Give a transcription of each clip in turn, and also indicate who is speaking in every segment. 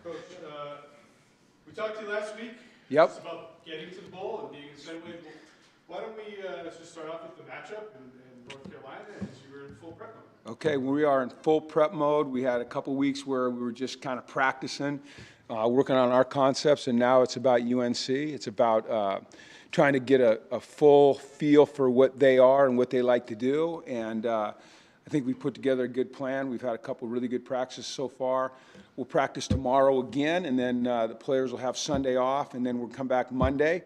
Speaker 1: Coach, we talked to you last week.
Speaker 2: Yep.
Speaker 1: It's about getting to the bowl and being in Fenway. Why don't we just start off with the matchup in North Carolina as you were in full prep mode?
Speaker 2: Okay, we are in full prep mode. We had a couple weeks where we were just kind of practicing, working on our concepts, and now it's about UNC. It's about trying to get a full feel for what they are and what they like to do. And I think we've put together a good plan. We've had a couple really good practices so far. We'll practice tomorrow again, and then the players will have Sunday off, and then we'll come back Monday,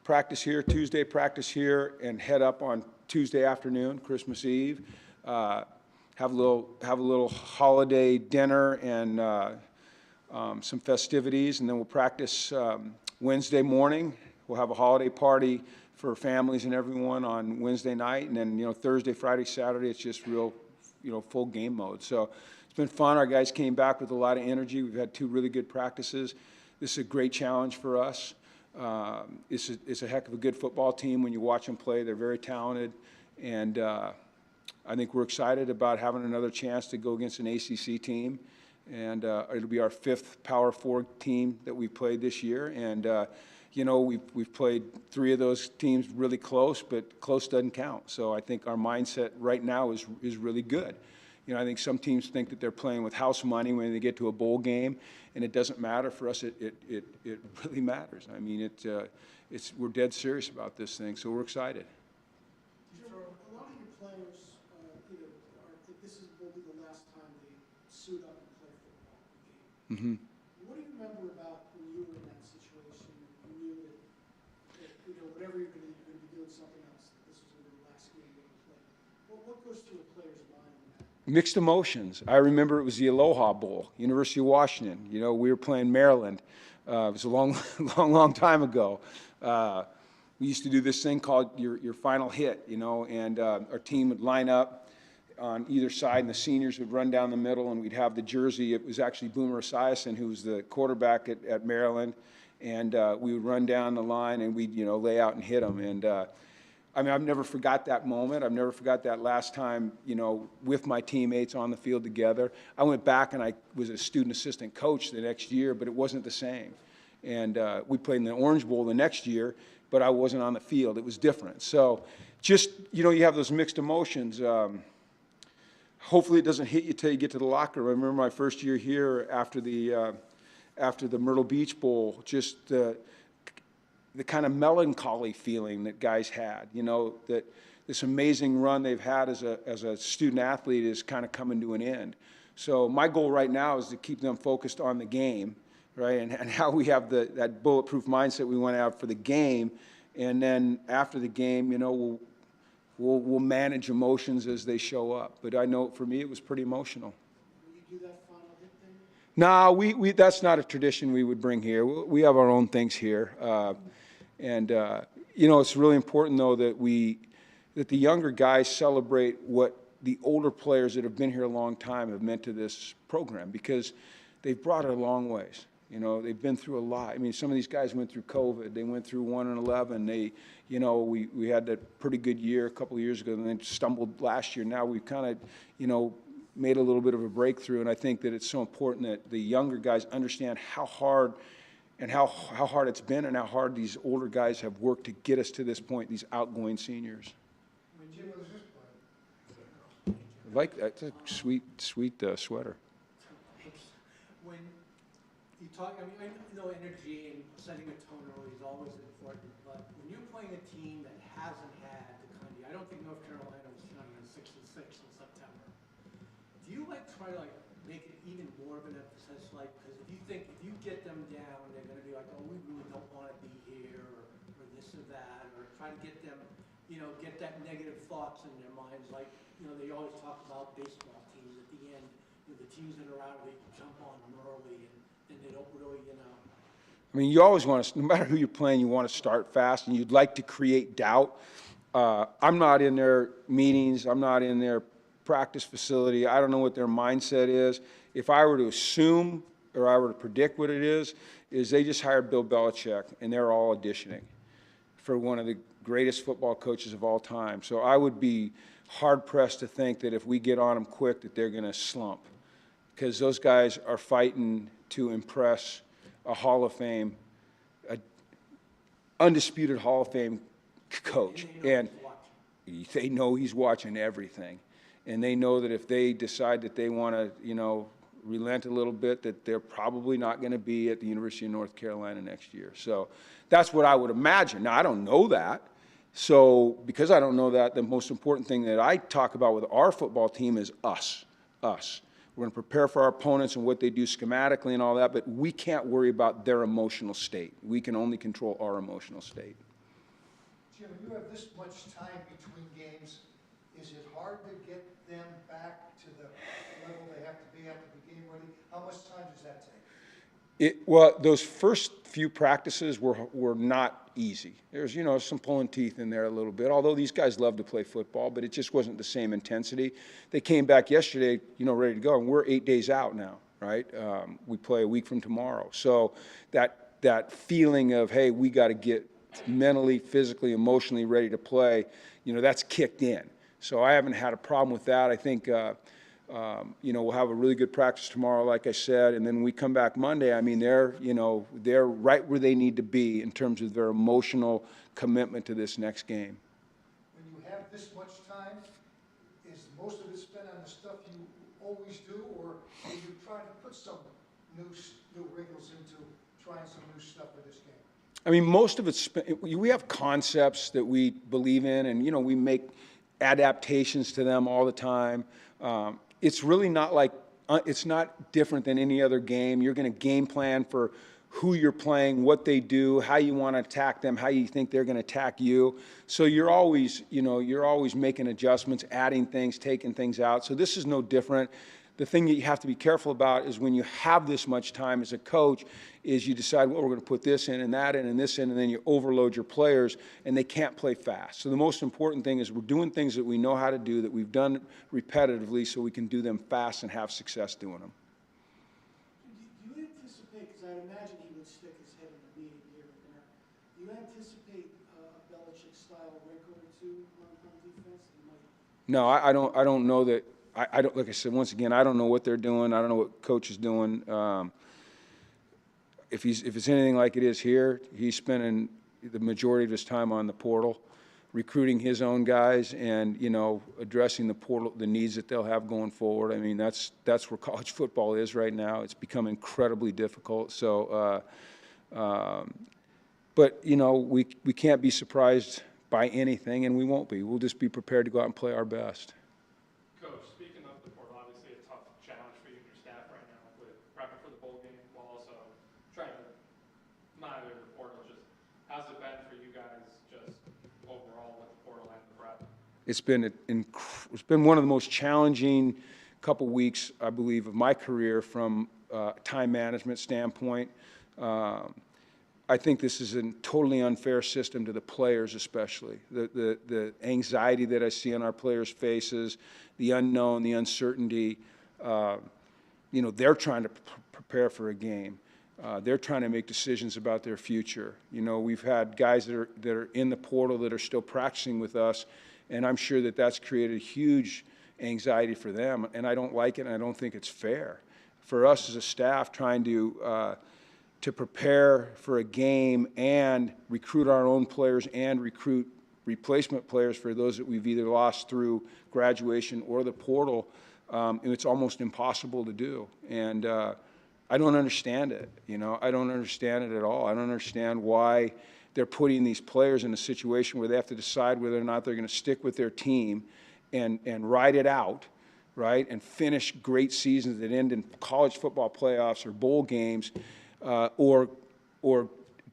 Speaker 2: practice here, Tuesday practice here, and head up on Tuesday afternoon, Christmas Eve. Have a little holiday dinner and some festivities, and then we'll practice Wednesday morning. We'll have a holiday party for families and everyone on Wednesday night, and then Thursday, Friday, Saturday, it's just real, full game mode. So it's been fun. Our guys came back with a lot of energy. We've had 2 really good practices. This is a great challenge for us. It's a heck of a good football team when you watch them play. They're very talented, and I think we're excited about having another chance to go against an ACC team, and it'll be our 5th Power 4 team that we've played this year. And we've played 3 of those teams really close, but close doesn't count. So I think our mindset right now is really good. I think some teams think that they're playing with house money when they get to a bowl game, and it doesn't matter. For us, it really matters. I mean, we're dead serious about this thing, so we're excited.
Speaker 3: For a lot of your players, this will be the last time they suit up and play football game. What do you remember about when you were in that situation? You knew that whatever you're going to be doing something else. That this was going to be the last game you're going to play. What goes through a player's mind?
Speaker 2: Mixed emotions. I remember it was the Aloha Bowl, University of Washington. We were playing Maryland. It was a long time ago. We used to do this thing called your final hit, and our team would line up on either side, and the seniors would run down the middle, and we'd have the jersey. It was actually Boomer Esiason, who was the quarterback at Maryland, and we would run down the line, and we'd lay out and hit them. And I've never forgot that moment. I've never forgot that last time, with my teammates on the field together. I went back and I was a student assistant coach the next year, but it wasn't the same. And we played in the Orange Bowl the next year, but I wasn't on the field. It was different. So just, you have those mixed emotions. Hopefully it doesn't hit you till you get to the locker room. I remember my first year here after the Myrtle Beach Bowl, just the kind of melancholy feeling that guys had, that this amazing run they've had as a student athlete is kind of coming to an end. So my goal right now is to keep them focused on the game, right, and how we have that bulletproof mindset we want to have for the game, and then after the game, we'll manage emotions as they show up. But I know for me it was pretty emotional.
Speaker 3: Will you do that final hit thing?
Speaker 2: No, that's not a tradition we would bring here. We have our own things here. And it's really important, though, that the younger guys celebrate what the older players that have been here a long time have meant to this program, because they've brought it a long ways. They've been through a lot. I mean, some of these guys went through COVID. They went through 1-11. We had that pretty good year a couple of years ago, and then stumbled last year. Now we've kind of, made a little bit of a breakthrough, and I think that it's so important that the younger guys understand how hard it's been, and how hard these older guys have worked to get us to this point, these outgoing seniors.
Speaker 3: Jim, what was this play?
Speaker 2: I like that. It's a sweet sweater.
Speaker 4: When you talk, I know energy and setting a tone early is always important, but when you're playing a team that hasn't had the kind of, I don't think North Carolina was trying on 6-6 in September. Do you try to make it even more of an emphasis, because if you get them down, they're going to be like, oh, we really don't want to be here, or this or that, or try to get them, get that negative thoughts in their minds, they always talk about baseball teams at the end, the teams that are out, they jump on them early, and they don't really,
Speaker 2: I mean, you always want to, no matter who you're playing, you want to start fast, and you'd like to create doubt. I'm not in their meetings. I'm not in their practice facility. I don't know what their mindset is. If I were to assume, or I were to predict what it is they just hired Bill Belichick, and they're all auditioning for one of the greatest football coaches of all time. So I would be hard-pressed to think that if we get on them quick that they're going to slump, because those guys are fighting to impress a Hall of Fame, a undisputed Hall of Fame coach. And they know he's watching everything. And they know that if they decide that they want to, you know, relent a little bit, that they're probably not going to be at the University of North Carolina next year. So that's what I would imagine. Now, I don't know that. So because I don't know that, the most important thing that I talk about with our football team is us. We're going to prepare for our opponents and what they do schematically and all that, but we can't worry about their emotional state. We can only control our emotional state.
Speaker 5: Jim, you have this much time between games. Is it hard to get them back to the level they have to be at to be game ready? How much time does that take?
Speaker 2: Well, those first few practices were not easy. There's, you know, some pulling teeth in there a little bit, although these guys love to play football, but it just wasn't the same intensity. They came back yesterday, you know, ready to go, and we're 8 days out now, right? We play a week from tomorrow. So that feeling of, hey, we got to get mentally, physically, emotionally ready to play, you know, that's kicked in. So I haven't had a problem with that. I think, you know, we'll have a really good practice tomorrow, like I said, and then when we come back Monday, I mean, they're right where they need to be in terms of their emotional commitment to this next game.
Speaker 5: When you have this much time, is most of it spent on the stuff you always do, or are you trying to put some new wrinkles into trying some new stuff for this game?
Speaker 2: I mean, most of it's, we have concepts that we believe in, and, you know, we make adaptations to them all the time. It's really not like, it's not different than any other game. You're going to game plan for who you're playing, what they do, how you want to attack them, how you think they're going to attack you. So you're always, you know, you're always making adjustments, adding things, taking things out. So this is no different. The thing that you have to be careful about is when you have this much time as a coach is you decide, well, we're going to put this in and that in and this in, and then you overload your players, and they can't play fast. So the most important thing is we're doing things that we know how to do, that we've done repetitively, so we can do them fast and have success doing them.
Speaker 3: Do you anticipate, because I imagine he would stick his head in the meeting here and there, do you anticipate a Belichick-style wrinkle or two on defense?
Speaker 2: No, I don't know that. I don't, like I said, once again, I don't know what they're doing. I don't know what coach is doing. If it's anything like it is here, he's spending the majority of his time on the portal, recruiting his own guys and, you know, addressing the portal, the needs that they'll have going forward. I mean, that's where college football is right now. It's become incredibly difficult. So, but, you know, we can't be surprised by anything, and we won't be. We'll just be prepared to go out and play our best.
Speaker 1: Coach, speaking of the portal, obviously a tough challenge for you and your staff right now with prepping for the bowl game while also trying to monitor the portal. Just how's it been for you guys just overall with the portal and the prep?
Speaker 2: It's been one of the most challenging couple weeks, I believe, of my career from a time management standpoint. I think this is a totally unfair system to the players, especially. The anxiety that I see on our players' faces, the unknown, the uncertainty. You know, they're trying to prepare for a game. They're trying to make decisions about their future. You know, we've had guys that are in the portal that are still practicing with us, and I'm sure that that's created huge anxiety for them, and I don't like it, and I don't think it's fair. For us as a staff trying to prepare for a game and recruit our own players and recruit replacement players for those that we've either lost through graduation or the portal, and it's almost impossible to do. And I don't understand it. You know, I don't understand it at all. I don't understand why they're putting these players in a situation where they have to decide whether or not they're going to stick with their team and ride it out, right, and finish great seasons that end in college football playoffs or bowl games, or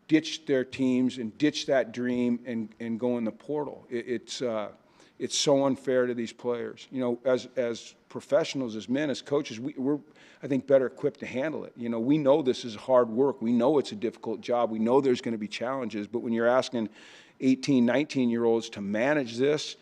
Speaker 2: ditch their teams and ditch that dream and go in the portal. It's so unfair to these players. You know, as professionals, as men, as coaches, we're, I think, better equipped to handle it. You know, we know this is hard work. We know it's a difficult job. We know there's going to be challenges. But when you're asking 18, 19-year-olds to manage this,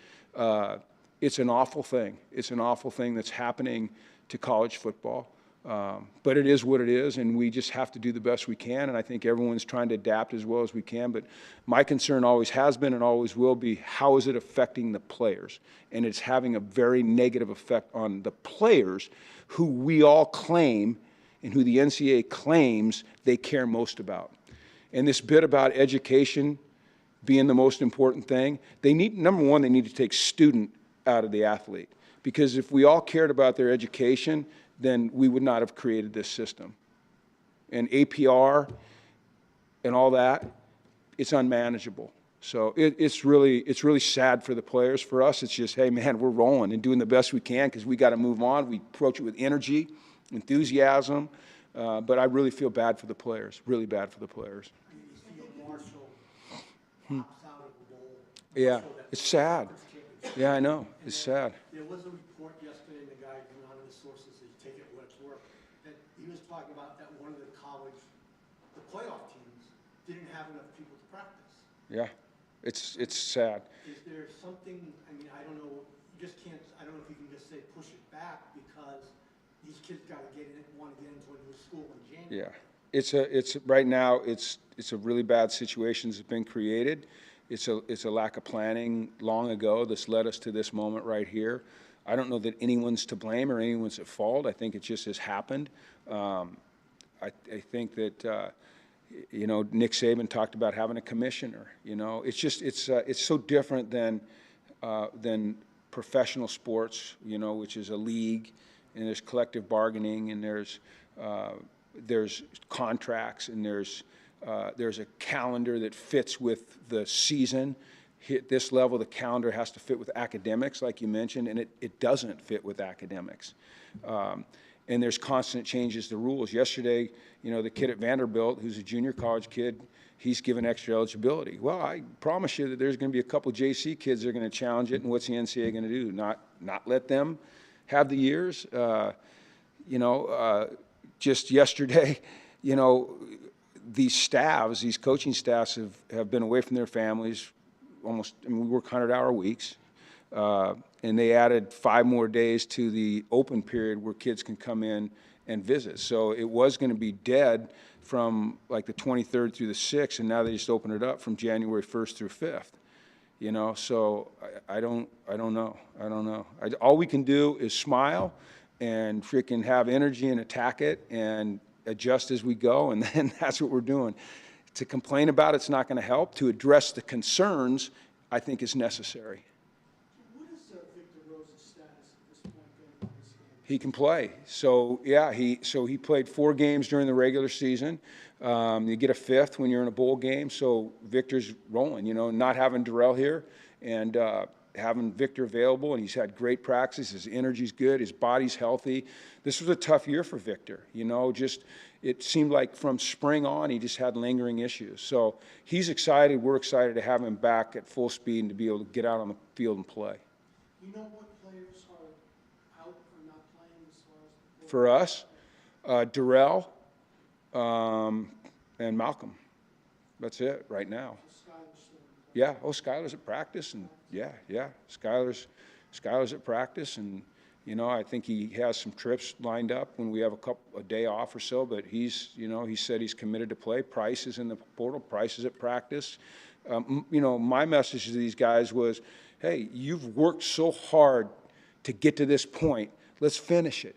Speaker 2: it's an awful thing. It's an awful thing that's happening to college football. But it is what it is, and we just have to do the best we can, and I think everyone's trying to adapt as well as we can. But my concern always has been and always will be, how is it affecting the players? And it's having a very negative effect on the players who we all claim and who the NCAA claims they care most about. And this bit about education being the most important thing, they need, number one, they need to take student out of the athlete. Because if we all cared about their education, then we would not have created this system. And APR and all that, it's unmanageable. So it's really sad for the players. For us, it's just, hey, man, we're rolling and doing the best we can because we got to move on. We approach it with energy, enthusiasm, but I really feel bad for the players, really bad for the players.
Speaker 4: You see a Marshall pops out of the bowl.
Speaker 2: Yeah, it's sad. Yeah, I know. It's sad.
Speaker 4: There was a report yesterday, and the guy went on to the sources, so you take it what it's worth, that he was talking about that one of the college, the playoff teams, didn't have enough people to practice.
Speaker 2: Yeah, it's sad.
Speaker 4: Is there something, I mean, I don't know, you just can't, I don't know if you can just say push it back because these kids gotta want to get into a new school in January.
Speaker 2: Yeah, it's right now, it's a really bad situation that's been created. It's a lack of planning long ago that's led us to this moment right here. I don't know that anyone's to blame or anyone's at fault. I think it just has happened. I think that, you know, Nick Saban talked about having a commissioner. You know, it's just it's so different than professional sports. You know, which is a league, and there's collective bargaining, and there's contracts, and there's a calendar that fits with the season. At this level, the calendar has to fit with academics, like you mentioned, and it doesn't fit with academics. And there's constant changes to rules. Yesterday, you know, the kid at Vanderbilt, who's a junior college kid, he's given extra eligibility. Well, I promise you that there's going to be a couple JC kids that are going to challenge it, and what's the NCAA going to do? Not let them have the years? You know, just yesterday, you know, these staffs, these coaching staffs have been away from their families almost, I mean, we work 100-hour weeks, and they added 5 more days to the open period where kids can come in and visit. So it was going to be dead from like the 23rd through the 6th, and now they just opened it up from January 1st through 5th. You know, so I don't know. All we can do is smile and freaking have energy and attack it and adjust as we go, and then that's what we're doing. To complain about it's not going to help. To address the concerns, I think, is necessary.
Speaker 3: What is Victor Rose's status at this point going on this game?
Speaker 2: He can play. So yeah, he played 4 games during the regular season. You get a 5th when you're in a bowl game. So Victor's rolling. You know, not having Darrell here and having Victor available, and he's had great practice. His energy's good. His body's healthy. This was a tough year for Victor. You know, just it seemed like from spring on he just had lingering issues. So he's excited. We're excited to have him back at full speed and to be able to get out on the field and play.
Speaker 3: You know what players are out or not playing as far as
Speaker 2: For us, Darrell and Malcolm. That's it right now.
Speaker 3: Skyler's still?
Speaker 2: Yeah. Oh, Skyler's at practice, and yeah. Skyler's at practice, and you know, I think he has some trips lined up when we have a day off or so. But he's, you know, he said he's committed to play. Price is in the portal. Price is at practice. You know, my message to these guys was, hey, you've worked so hard to get to this point. Let's finish it.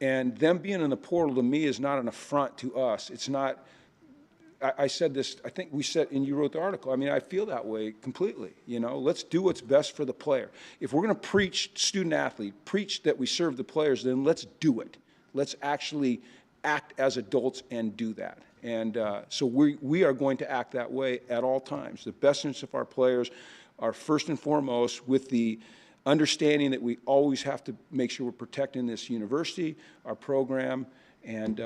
Speaker 2: And them being in the portal to me is not an affront to us. It's not. I said this, I think we said, and you wrote the article, I mean, I feel that way completely, you know. Let's do what's best for the player. If we're going to preach student-athlete, preach that we serve the players, then let's do it. Let's actually act as adults and do that. And so we are going to act that way at all times. The best interests of our players are first and foremost, with the understanding that we always have to make sure we're protecting this university, our program, and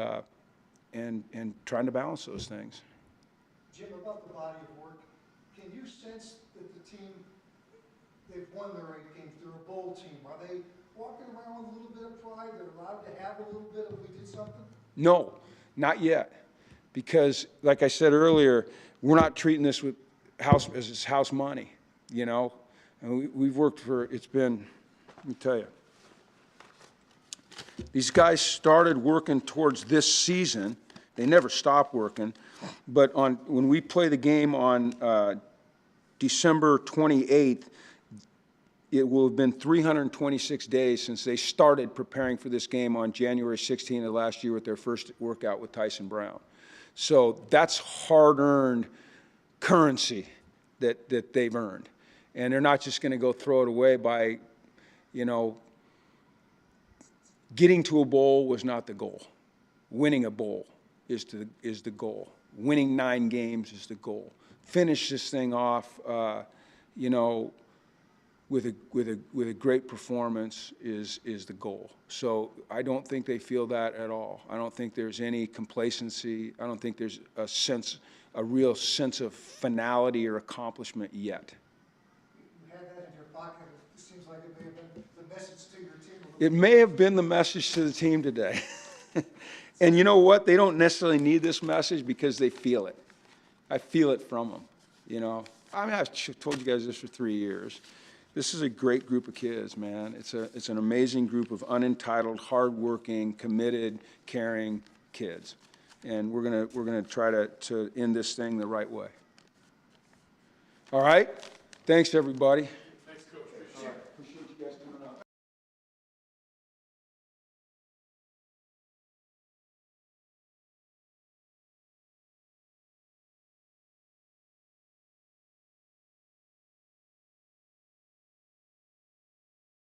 Speaker 2: trying to balance those things.
Speaker 5: Jim, about the body of work, can you sense that the team, they've won their 8 games, they're a bowl team. Are they walking around with a little bit of pride? They're allowed to have a little bit if we did something?
Speaker 2: No, not yet. Because, like I said earlier, we're not treating this with as house money, you know. And we've worked for, it's been, let me tell you, these guys started working towards this season. They never stopped working. But when we play the game on December 28th, it will have been 326 days since they started preparing for this game on January 16th of last year with their first workout with Tyson Brown. So that's hard-earned currency that they've earned. And they're not just going to go throw it away by, you know, getting to a bowl was not the goal. Winning a bowl is the goal. Winning 9 games is the goal. Finish this thing off, you know, with a great performance is the goal. So I don't think they feel that at all. I don't think there's any complacency. I don't think there's a real sense of finality or accomplishment yet.
Speaker 5: You had that in your pocket. It seems like it may have been the message to your team.
Speaker 2: It may have been the message to the team today. And you know what? They don't necessarily need this message because they feel it. I feel it from them, you know. I mean, I've told you guys this for 3 years. This is a great group of kids, man. It's an amazing group of unentitled, hardworking, committed, caring kids. And we're gonna try to end this thing the right way. All right? Thanks, everybody.